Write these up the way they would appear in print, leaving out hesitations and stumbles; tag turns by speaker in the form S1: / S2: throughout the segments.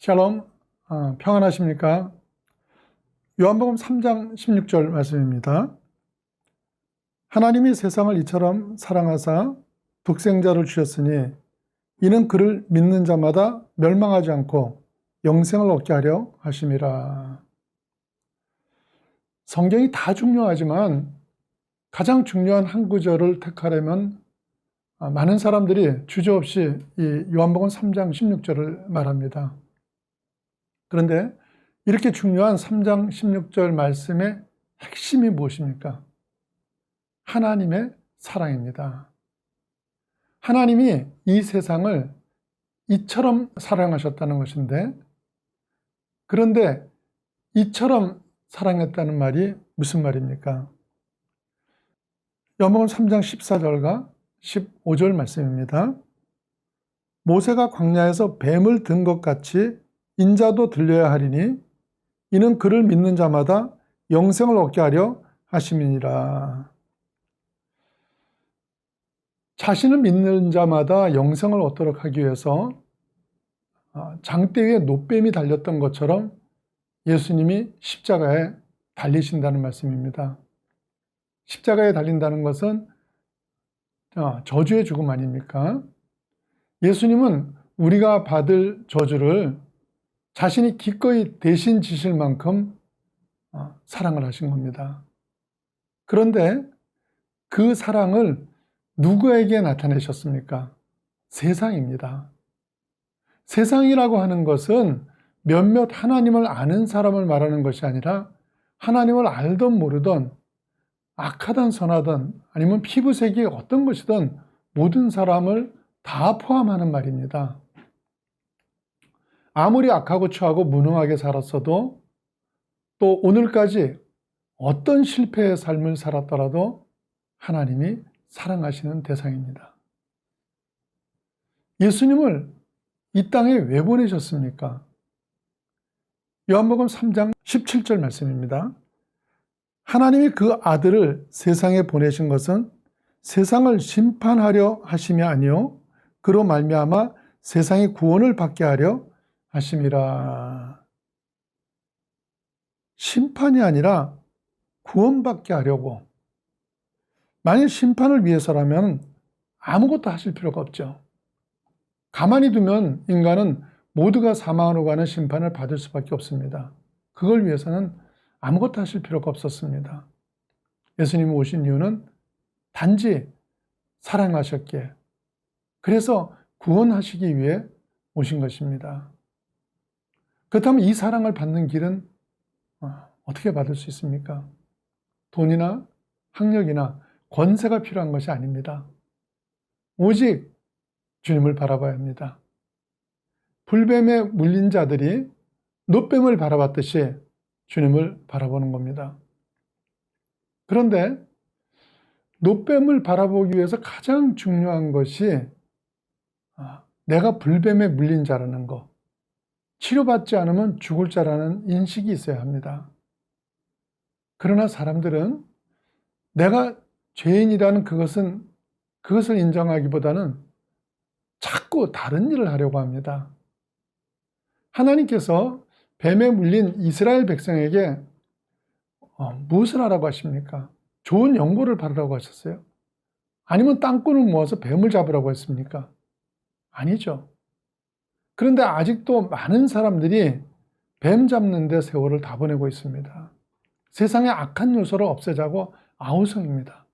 S1: 샬롬, 평안하십니까? 요한복음 3장 16절 말씀입니다. 하나님이 세상을 이처럼 사랑하사 독생자를 주셨으니 이는 그를 믿는 자마다 멸망하지 않고 영생을 얻게 하려 하심이라. 성경이 다 중요하지만 가장 중요한 한 구절을 택하려면 많은 사람들이 주저없이 이 요한복음 3장 16절을 말합니다. 그런데 이렇게 중요한 3장 16절 말씀의 핵심이 무엇입니까? 하나님의 사랑입니다. 하나님이 이 세상을 이처럼 사랑하셨다는 것인데, 그런데 이처럼 사랑했다는 말이 무슨 말입니까? 요한복음 3장 14절과 15절 말씀입니다. 모세가 광야에서 뱀을 든 것 같이 인자도 들려야 하리니 이는 그를 믿는 자마다 영생을 얻게 하려 하심이니라. 자신을 믿는 자마다 영생을 얻도록 하기 위해서 장대 위에 노뱀이 달렸던 것처럼 예수님이 십자가에 달리신다는 말씀입니다. 십자가에 달린다는 것은 저주의 죽음 아닙니까? 예수님은 우리가 받을 저주를 자신이 기꺼이 대신 지실 만큼 사랑을 하신 겁니다. 그런데 그 사랑을 누구에게 나타내셨습니까? 세상입니다. 세상이라고 하는 것은 몇몇 하나님을 아는 사람을 말하는 것이 아니라 하나님을 알던 모르던 악하든 선하든 아니면 피부색이 어떤 것이든 모든 사람을 다 포함하는 말입니다. 아무리 악하고 추하고 무능하게 살았어도 또 오늘까지 어떤 실패의 삶을 살았더라도 하나님이 사랑하시는 대상입니다. 예수님을 이 땅에 왜 보내셨습니까? 요한복음 3장 17절 말씀입니다. 하나님이 그 아들을 세상에 보내신 것은 세상을 심판하려 하심이 아니요 그로 말미암아 세상이 구원을 받게 하려 하심이라. 심판이 아니라 구원받게 하려고. 만일 심판을 위해서라면 아무것도 하실 필요가 없죠. 가만히 두면 인간은 모두가 사망으로 가는 심판을 받을 수밖에 없습니다. 그걸 위해서는 아무것도 하실 필요가 없었습니다. 예수님이 오신 이유는 단지 사랑하셨기에, 그래서 구원하시기 위해 오신 것입니다. 그렇다면 이 사랑을 받는 길은 어떻게 받을 수 있습니까? 돈이나 학력이나 권세가 필요한 것이 아닙니다. 오직 주님을 바라봐야 합니다. 불뱀에 물린 자들이 노뱀을 바라봤듯이 주님을 바라보는 겁니다. 그런데 노뱀을 바라보기 위해서 가장 중요한 것이 내가 불뱀에 물린 자라는 것, 치료받지 않으면 죽을 자라는 인식이 있어야 합니다. 그러나 사람들은 내가 죄인이라는 그것을 인정하기보다는 자꾸 다른 일을 하려고 합니다. 하나님께서 뱀에 물린 이스라엘 백성에게 무엇을 하라고 하십니까? 좋은 연고를 바르라고 하셨어요? 아니면 땅굴을 모아서 뱀을 잡으라고 했습니까? 아니죠. 그런데 아직도 많은 사람들이 뱀 잡는 데 세월을 다 보내고 있습니다. 세상의 악한 요소를 없애자고 아우성입니다.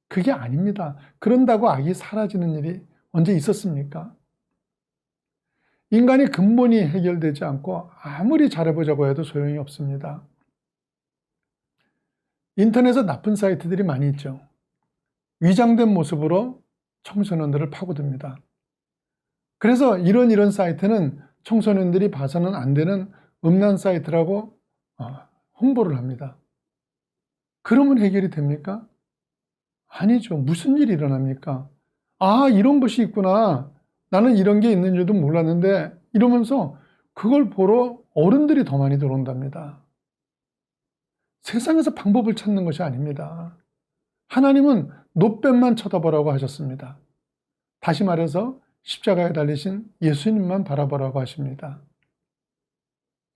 S1: 그게 아닙니다. 그런다고 악이 사라지는 일이 언제 있었습니까? 인간의 근본이 해결되지 않고 아무리 잘해보자고 해도 소용이 없습니다. 인터넷에 나쁜 사이트들이 많이 있죠. 위장된 모습으로 청소년들을 파고듭니다. 그래서 이런 사이트는 청소년들이 봐서는 안 되는 음란 사이트라고 홍보를 합니다. 그러면 해결이 됩니까? 아니죠. 무슨 일이 일어납니까? 이런 것이 있구나. 나는 이런 게 있는 줄도 몰랐는데 이러면서 그걸 보러 어른들이 더 많이 들어온답니다. 세상에서 방법을 찾는 것이 아닙니다. 하나님은 노뱀만 쳐다보라고 하셨습니다. 다시 말해서 십자가에 달리신 예수님만 바라보라고 하십니다.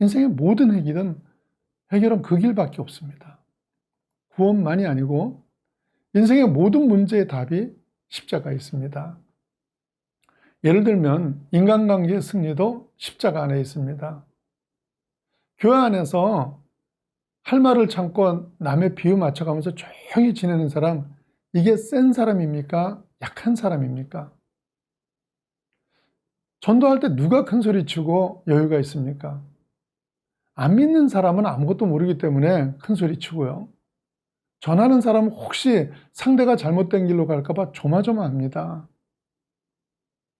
S1: 인생의 모든 해결은 그 길밖에 없습니다. 구원만이 아니고 인생의 모든 문제의 답이 십자가에 있습니다. 예를 들면 인간관계의 승리도 십자가 안에 있습니다. 교회 안에서 할 말을 참고 남의 비유 맞춰가면서 조용히 지내는 사람, 이게 센 사람입니까? 약한 사람입니까? 전도할 때 누가 큰 소리 치고 여유가 있습니까? 안 믿는 사람은 아무것도 모르기 때문에 큰 소리 치고요. 전하는 사람은 혹시 상대가 잘못된 길로 갈까봐 조마조마합니다.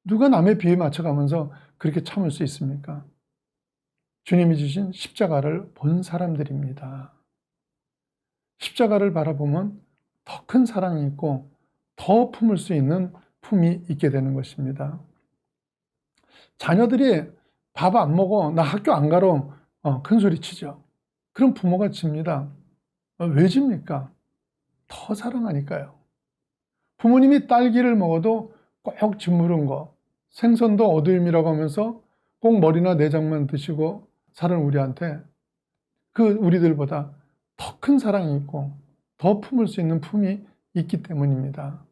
S1: 누가 남의 비유에 맞춰가면서 그렇게 참을 수 있습니까? 주님이 주신 십자가를 본 사람들입니다. 십자가를 바라보면 더 큰 사랑이 있고 더 품을 수 있는 품이 있게 되는 것입니다. 자녀들이 밥 안 먹어, 나 학교 안 가러 큰 소리 치죠. 그럼 부모가 집니다. 왜 집니까? 더 사랑하니까요. 부모님이 딸기를 먹어도 꼭 짓무른 거, 생선도 어두임이라고 하면서 꼭 머리나 내장만 드시고 사는 우리한테 우리들보다 더 큰 사랑이 있고 더 품을 수 있는 품이 있기 때문입니다.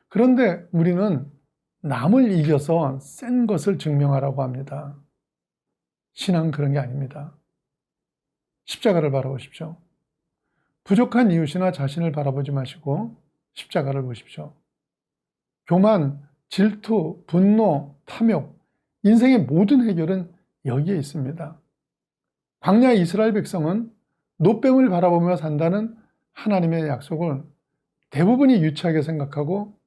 S1: 그런데 우리는 남을 이겨서 센 것을 증명하라고 합니다. 신앙은 그런 게 아닙니다. 십자가를 바라보십시오. 부족한 이웃이나 자신을 바라보지 마시고 십자가를 보십시오. 교만, 질투, 분노, 탐욕, 인생의 모든 해결은 여기에 있습니다. 광야 이스라엘 백성은 노뱀을 바라보며 산다는 하나님의 약속을 대부분이 유치하게 생각하고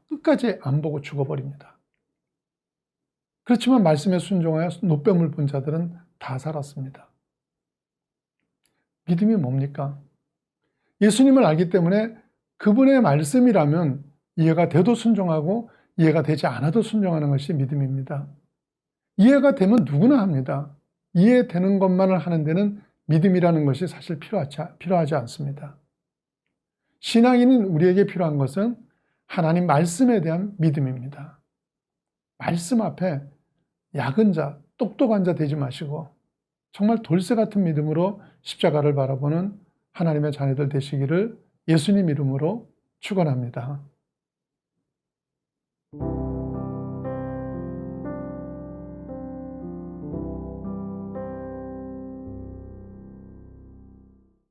S1: 끝까지 안 보고 죽어버립니다. 그렇지만 말씀에 순종하여 노뱀을 본 자들은 다 살았습니다. 믿음이 뭡니까? 예수님을 알기 때문에 그분의 말씀이라면 이해가 돼도 순종하고 이해가 되지 않아도 순종하는 것이 믿음입니다. 이해가 되면 누구나 합니다. 이해되는 것만을 하는 데는 믿음이라는 것이 사실 필요하지 않습니다. 신앙인인 우리에게 필요한 것은 하나님 말씀에 대한 믿음입니다. 말씀 앞에 약은 자, 똑똑한 자 되지 마시고 정말 돌쇠 같은 믿음으로 십자가를 바라보는 하나님의 자녀들 되시기를 예수님 이름으로 축원합니다.